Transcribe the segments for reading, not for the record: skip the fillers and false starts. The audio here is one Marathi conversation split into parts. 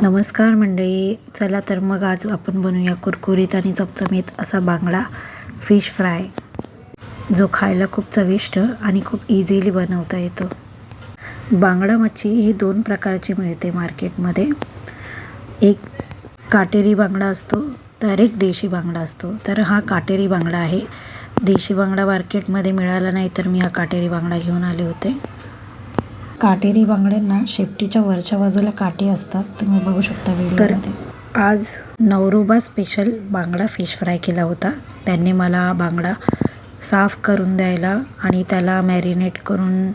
नमस्कार मंडळी, चला तर मग आज आपण बनवूया कुरकुरीत आणि चमचमीत असा बांगडा फिश फ्राय, जो खायला खूप चविष्ट आणि खूप इझिली बनवता येतो. बांगडा मच्छी ही दोन प्रकारची मिळते मार्केटमध्ये. एक काटेरी बांगडा असतो तर एक देशी बांगडा असतो. तर हा काटेरी बांगडा आहे. देशी बांगडा मार्केटमध्ये मिळाला नाही तर मी हा काटेरी बांगडा घेऊन आले होते. काटेरी बांगड्यांना शेपटीच्या वरच्या बाजूला काटे असतात, तुम्ही बघू शकता व्हिडिओमध्ये. आज नवरोबा स्पेशल बांगडा फिश फ्राय केला होता. त्यांनी मला बांगडा साफ करून द्यायला आणि त्याला मॅरिनेट करून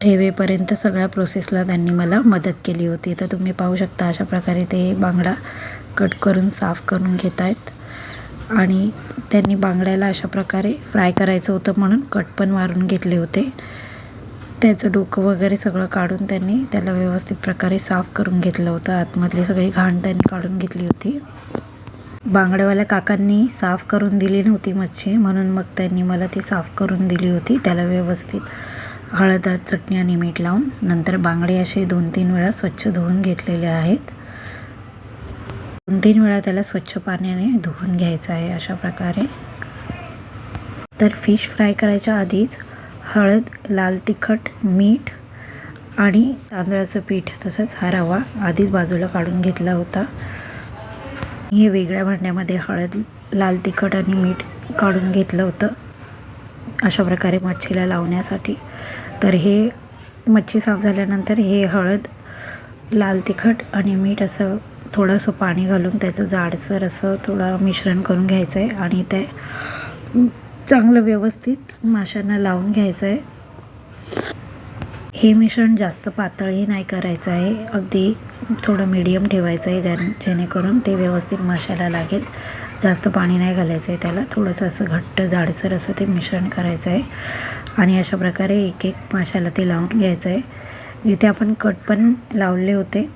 ठेवेपर्यंत सगळ्या प्रोसेसला त्यांनी मला मदत केली होती. तर तुम्ही पाहू शकता अशा प्रकारे ते बांगडा कट करून साफ करून घेत आहेत. आणि त्यांनी बांगड्याला अशा प्रकारे फ्राय करायचं होतं म्हणून कट पण मारून घेतले होते. त्याचं डोकं वगैरे सगळं काढून त्यांनी त्याला व्यवस्थित प्रकारे साफ करून घेतलं होतं. आतमधली सगळी घाण त्यांनी काढून घेतली होती. बांगड्यावाल्या काकांनी साफ करून दिली नव्हती मच्छी, म्हणून मग त्यांनी मला ती साफ करून दिली होती. त्याला व्यवस्थित हळद, चटणी आणि मीठ लावून नंतर बांगडे असे 2-3 वेळा स्वच्छ धुवून घेतलेले आहेत. 2-3 वेळा त्याला स्वच्छ पाण्याने धुवून घ्यायचं आहे अशा प्रकारे. तर फिश फ्राय करायच्या आधीच हळद, लाल तिखट, मीठ आणि तांदळाचं पीठ तसंच हा रवा आधीच बाजूला काढून घेतला होता. हे वेगळ्या भांड्यामध्ये हळद, लाल तिखट आणि मीठ काढून घेतलं होतं अशा प्रकारे मच्छीला लावण्यासाठी. तर हे मच्छी साफ झाल्यानंतर हे हळद, लाल तिखट आणि मीठ असं थोडंसं पाणी घालून त्याचं जाडसर असं थोडं मिश्रण करून घ्यायचं आहे आणि ते चांगलं व्यवस्थित माशांना लावून घ्यायचं आहे. हे मिश्रण जास्त पातळही नाही करायचं आहे, अगदी थोडं मीडियम ठेवायचं आहे जेणेकरून ते व्यवस्थित माशाला लागेल. जास्त पाणी नाही घालायचं आहे त्याला, थोडंसं असं घट्ट जाडसर असं ते मिश्रण करायचं आहे. आणि अशा प्रकारे एक एक माशाला ते लावून घ्यायचं आहे. जिथे आपण कट पण लावले होते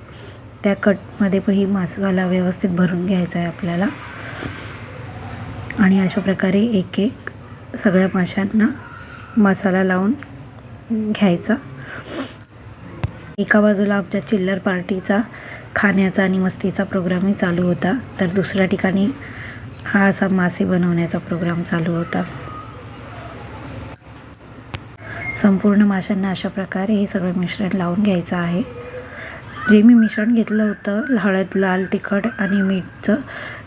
त्या कटमध्ये पण ही मसाला व्यवस्थित भरून घ्यायचा आहे आपल्याला. आणि अशा प्रकारे एक एक सगळ्या माशांना मसाला लावून घ्यायचा. एका बाजूला आमच्या चिल्लर पार्टीचा खाण्याचा आणि मस्तीचा प्रोग्रामही चालू होता, तर दुसऱ्या ठिकाणी हा असा मासे बनवण्याचा प्रोग्राम चालू होता. संपूर्ण माशांना अशा प्रकारे हे सगळं मिश्रण लावून घ्यायचं आहे. जे मी मिश्रण घेतलं होतं हळद, लाल तिखट आणि मीठचं,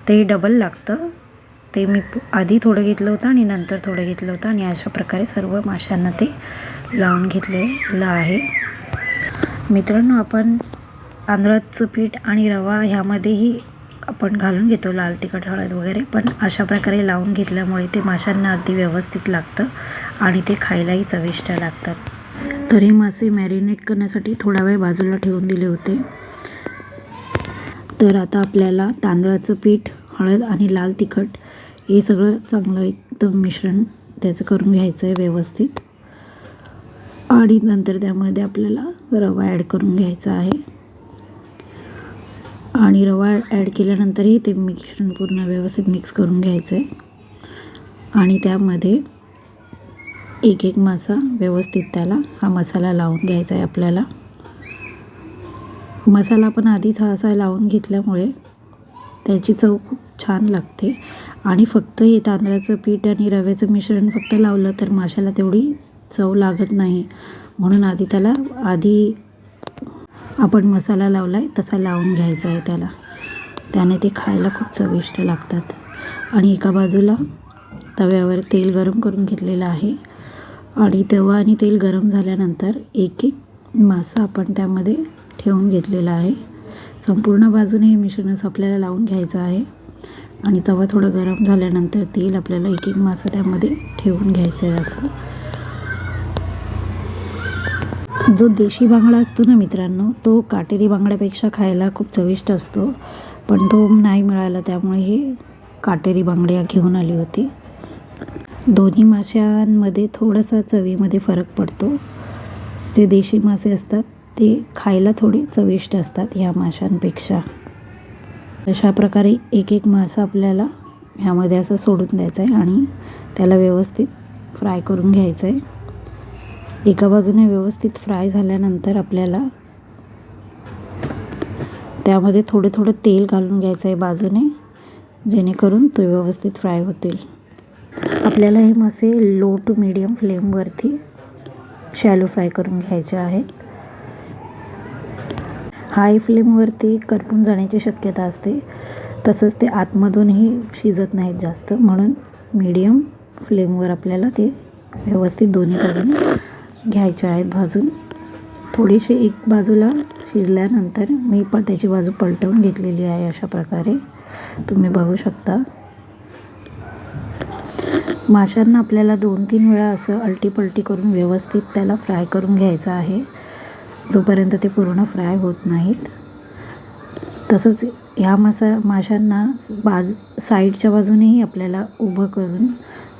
ते डबल लागतं. ते मी आधी थोडं घेतलं होतं आणि नंतर थोडं घेतलं होतं आणि अशा प्रकारे सर्व माशांना ते लावून घेतलेलं आहे. मित्रांनो, आपण तांदळाचं पीठ आणि रवा ह्यामध्येही आपण घालून घेतो लाल तिखट, हळद वगैरे, पण अशा प्रकारे लावून घेतल्यामुळे ते माशांना अगदी व्यवस्थित लागतं आणि ते खायलाही चविष्ट लागतात. तर हे मासे मॅरिनेट करण्यासाठी थोडा वेळ बाजूला ठेवून दिले होते. तर आता आपल्याला तांदळाचं पीठ, हळद आणि लाल तिखट हे सगळं चांगलं एकदम मिश्रण त्याचं करून घ्यायचं आहे व्यवस्थित. आणि नंतर त्यामध्ये आपल्याला रवा ॲड करून घ्यायचा आहे. आणि रवा ॲड केल्यानंतरही ते मिश्रण पूर्ण व्यवस्थित मिक्स करून घ्यायचं आहे. आणि त्यामध्ये एक एक मासा व्यवस्थित त्याला हा मसाला लावून घ्यायचा आहे आपल्याला. मसाला पण आधीच हा असा लावून घेतल्यामुळे त्याची चव खूप छान लागते. आणि फक्त हे तांदळाचं पीठ आणि रव्याचं मिश्रण फक्त लावलं तर माशाला तेवढी चव लागत नाही, म्हणून आधी आपण मसाला लावला आहे तसा लावून घ्यायचा आहे त्याला. त्याने ते खायला खूप चविष्ट लागतात. आणि एका बाजूला तव्यावर तेल गरम करून घेतलेलं आहे आणि तवा आणि तेल गरम झाल्यानंतर एक एक मासा आपण त्यामध्ये ठेवून घेतलेला आहे. संपूर्ण बाजूने हे मिश्रणच आपल्याला लावून घ्यायचं आहे. आणि तवा थोडं गरम झाल्यानंतर तेल आपल्याला एक एक मासा त्यामध्ये ठेवून घ्यायचं आहे. असं जो देशी बांगडा असतो ना मित्रांनो, तो काटेरी बांगड्यापेक्षा खायला खूप चविष्ट असतो, पण तो नाही मिळाला त्यामुळे हे काटेरी बांगड्या घेऊन आली होती. दोन्ही माशांमध्ये थोडासा चवीमध्ये फरक पडतो. जे देशी मासे असतात ते खायला थोडे चविष्ट असतात ह्या माशांपेक्षा. अशा प्रकारे एक एक मासा आपल्याला ह्यामध्ये असं सोडून द्यायचं आहे आणि त्याला व्यवस्थित फ्राय करून घ्यायचं आहे. एका बाजूने व्यवस्थित फ्राय झाल्यानंतर आपल्याला त्यामध्ये थोडं थोडं तेल घालून घ्यायचं आहे बाजूने, जेणेकरून ते व्यवस्थित फ्राय होतील. आपल्याला हे मासे लो टू मीडियम फ्लेमवरती शॅलो फ्राय करून घ्यायचे आहेत. हाय फ्लेमवरती करपून जाण्याची शक्यता असते, तसंच ते आतमधूनही शिजत नाहीत जास्त, म्हणून मीडियम फ्लेमवर आपल्याला ते व्यवस्थित दोन्ही बाजूने घ्यायचे आहेत भाजून. थोडीशी एक बाजूला शिजल्यानंतर मी पण त्याची बाजू पलटवून घेतलेली आहे. अशा प्रकारे तुम्ही बघू शकता. माशांना आपल्याला 2-3 वेळा असं अलटीपलटी करून व्यवस्थित त्याला फ्राय करून घ्यायचं आहे, जोपर्यंत ते पूर्ण फ्राय होत नाहीत. तसंच ह्या माशांना साईडच्या बाजूनेही आपल्याला उभं करून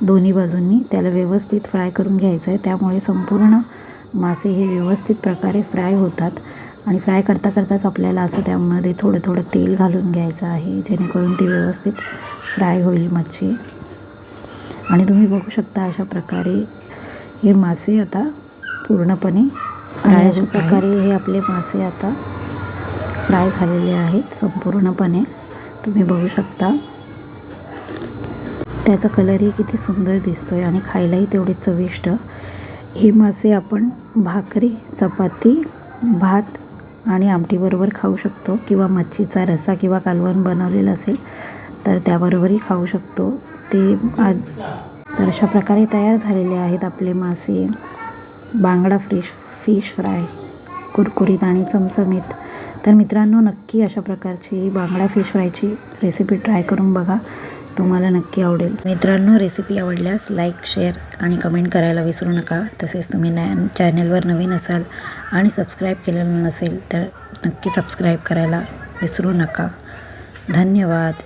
दोन्ही बाजूंनी त्याला व्यवस्थित फ्राय करून घ्यायचं आहे. त्यामुळे संपूर्ण मासे हे व्यवस्थित प्रकारे फ्राय होतात. आणि फ्राय करता करताच आपल्याला असं त्यामध्ये थोडं थोडं तेल घालून घ्यायचं आहे, जेणेकरून ती व्यवस्थित फ्राय होईल मच्छी. आणि तुम्ही बघू शकता अशा प्रकारे हे मासे आता पूर्णपणे फ्राय. अशा प्रकारे हे आपले मासे आता फ्राय झालेले आहेत संपूर्णपणे. तुम्ही बघू शकता त्याचा कलरही किती सुंदर दिसतोय आणि खायलाही तेवढे चविष्ट. हे मासे आपण भाकरी, चपाती, भात आणि आमटीबरोबर खाऊ शकतो, किंवा मच्छीचा रस्सा किंवा कालवण बनवलेलं असेल तर त्याबरोबरही खाऊ शकतो. तर अशा प्रकारे तयार झालेले आहेत आपले मासे बांगडा फिश फ्राय, कुरकुरीत आणि चमचमीत. तर मित्रांनो, नक्की अशा प्रकारची बांगडा फिश फ्रायची रेसिपी ट्राय करून बघा, तुम्हाला नक्की आवडेल. मित्रांनो, रेसिपी आवडल्यास लाईक, शेअर आणि कमेंट करायला विसरू नका. तसेच तुम्ही चॅनलवर नवीन असाल आणि सबस्क्राईब केलेलं नसेल तर नक्की सबस्क्राईब करायला विसरू नका. धन्यवाद.